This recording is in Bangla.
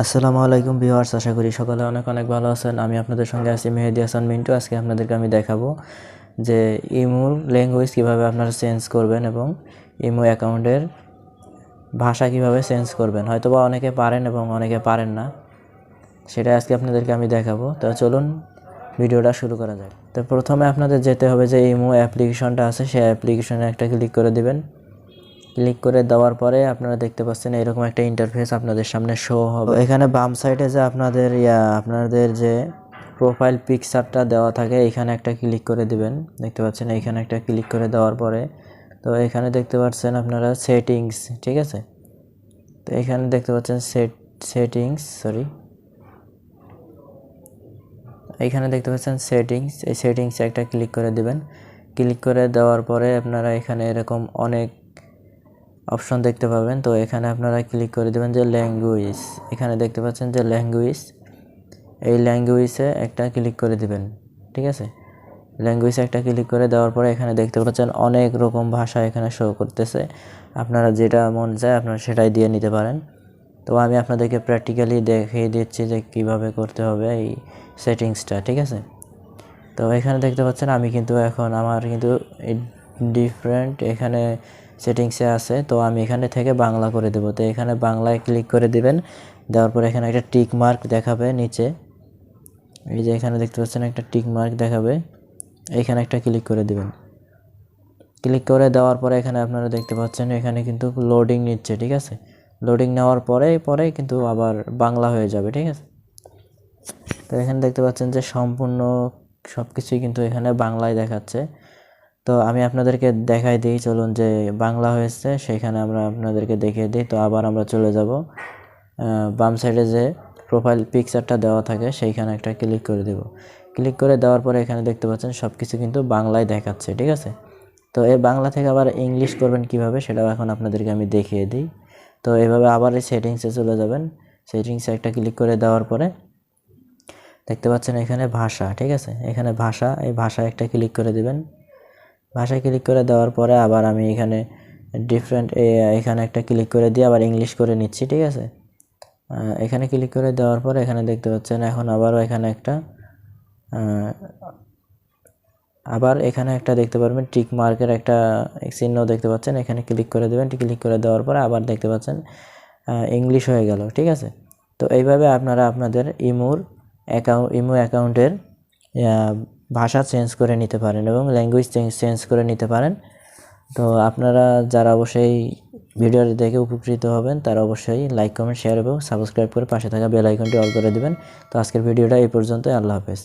আসসালামু আলাইকুম ভিউয়ার্স, আশা করি সকালে অনেক অনেক ভালো আছেন। আমি আপনাদের সঙ্গে আছি মেহেদি হাসান মিন্টু। আজকে আপনাদেরকে আমি দেখাবো যে ইমোর ল্যাঙ্গুয়েজ কীভাবে আপনারা চেঞ্জ করবেন এবং ইমো অ্যাকাউন্টের ভাষা কিভাবে চেঞ্জ করবেন। হয়তোবা অনেকে পারেন এবং অনেকে পারেন না, সেটা আজকে আপনাদেরকে আমি দেখাবো। তো চলুন ভিডিওটা শুরু করা যাক। তো প্রথমে আপনাদের যেতে হবে যে ইমো অ্যাপ্লিকেশনটা আছে, সেই অ্যাপ্লিকেশনে একটা ক্লিক করে দিবেন। ক্লিক করে দেওয়ার পরে আপনারা দেখতে পাচ্ছেন এরকম একটা ইন্টারফেস আপনাদের সামনে শো হবে। এখানে বাম সাইডে যে আপনাদের যে প্রোফাইল পিকচারটা দেওয়া থাকে, এখানে একটা ক্লিক করে দিবেন। দেখতে পাচ্ছেন এখানে একটা ক্লিক করে দেওয়ার পরে তো এখানে দেখতে পাচ্ছেন আপনারা সেটিংস, ঠিক আছে। তো এখানে দেখতে পাচ্ছেন এখানে দেখতে পাচ্ছেন সেটিংস, এই সেটিংসে একটা ক্লিক করে দিবেন। ক্লিক করে দেওয়ার পরে আপনারা এখানে এরকম অনেক অপশন দেখতে পাবেন। তো এখানে আপনারা ক্লিক করে দেবেন যে ল্যাঙ্গুয়েজ, এখানে দেখতে পাচ্ছেন যে ল্যাঙ্গুয়েজ, এই ল্যাঙ্গুয়েজে একটা ক্লিক করে দিবেন, ঠিক আছে। ল্যাঙ্গুয়েজে একটা ক্লিক করে দেওয়ার পরে এখানে দেখতে পাচ্ছেন অনেক রকম ভাষা এখানে শো করতেছে। আপনারা যেটা মন চায় আপনারা সেটাই দিয়ে নিতে পারেন। তো আমি আপনাদেরকে প্র্যাকটিক্যালি দেখিয়ে দিচ্ছি যে কিভাবে করতে হবে এই সেটিংসটা, ঠিক আছে। তো এখানে দেখতে পাচ্ছেন আমি কিন্তু এখন আমার কিন্তু ডিফারেন্ট এখানে সেটিংসে আছে। তো আমি এখানে থেকে বাংলা করে দেবো। তো এখানে বাংলায় ক্লিক করে দিবেন। দেওয়ার পরে এখানে একটা টিক মার্ক দেখাবে নিচে, এই যে এখানে দেখতে পাচ্ছেন একটা টিক মার্ক দেখাবে, এখানে একটা ক্লিক করে দিবেন। ক্লিক করে দেওয়ার পরে এখানে আপনারা দেখতে পাচ্ছেন এখানে কিন্তু লোডিং নিচ্ছে, ঠিক আছে। লোডিং নেওয়ার পরে কিন্তু আবার বাংলা হয়ে যাবে, ঠিক আছে। তো এখানে দেখতে পাচ্ছেন যে সম্পূর্ণ সব কিছুই কিন্তু এখানে বাংলায় দেখাচ্ছে। তো আমি আপনাদেরকে দেখাই দিই, চলুন যে বাংলা হয়েছে সেখানে আমরা আপনাদেরকে দেখিয়ে দিই। তো আবার আমরা চলে যাব বাম সাইডে যে প্রোফাইল পিকচারটা দেওয়া থাকে সেইখানে একটা ক্লিক করে দেব। ক্লিক করে দেওয়ার পরে এখানে দেখতে পাচ্ছেন সব কিছু কিন্তু বাংলায় দেখাচ্ছে, ঠিক আছে। তো এই বাংলা থেকে আবার ইংলিশ করবেন কিভাবে সেটাও এখন আপনাদেরকে আমি দেখিয়ে দিই। তো এভাবে আবার এই সেটিংসে চলে যাবেন। সেটিংসে একটা ক্লিক করে দেওয়ার পরে দেখতে পাচ্ছেন এখানে ভাষা, ঠিক আছে। এখানে ভাষা, এই ভাষায় একটা ক্লিক করে দিবেন। ভাষায় ক্লিক করে দেওয়ার পরে আবার আমি এখানে এখানে একটা ক্লিক করে দিয়ে আবার ইংলিশ করে নিচ্ছি, ঠিক আছে। এখানে ক্লিক করে দেওয়ার পরে এখানে দেখতে পাচ্ছেন এখন আবারও এখানে একটা দেখতে পারবেন টিক মার্কের একটা চিহ্ন দেখতে পাচ্ছেন, এখানে ক্লিক করে দেবেন। ক্লিক করে দেওয়ার পরে আবার দেখতে পাচ্ছেন ইংলিশ হয়ে গেল, ঠিক আছে। তো এইভাবে আপনারা আপনাদের ইমো অ্যাকাউন্টের ভাষা চেঞ্জ করে নিতে পারেন এবং ল্যাঙ্গুয়েজ চেঞ্জ করে নিতে পারেন। তো আপনারা যারা অবশ্যই ভিডিওটি দেখে উপকৃত হবেন তারা অবশ্যই লাইক, কমেন্ট, শেয়ার এবং সাবস্ক্রাইব করে পাশে থাকা বেল আইকনটি অল করে দিবেন। তো আজকের ভিডিওটা এই পর্যন্তই। আল্লাহ হাফেজ।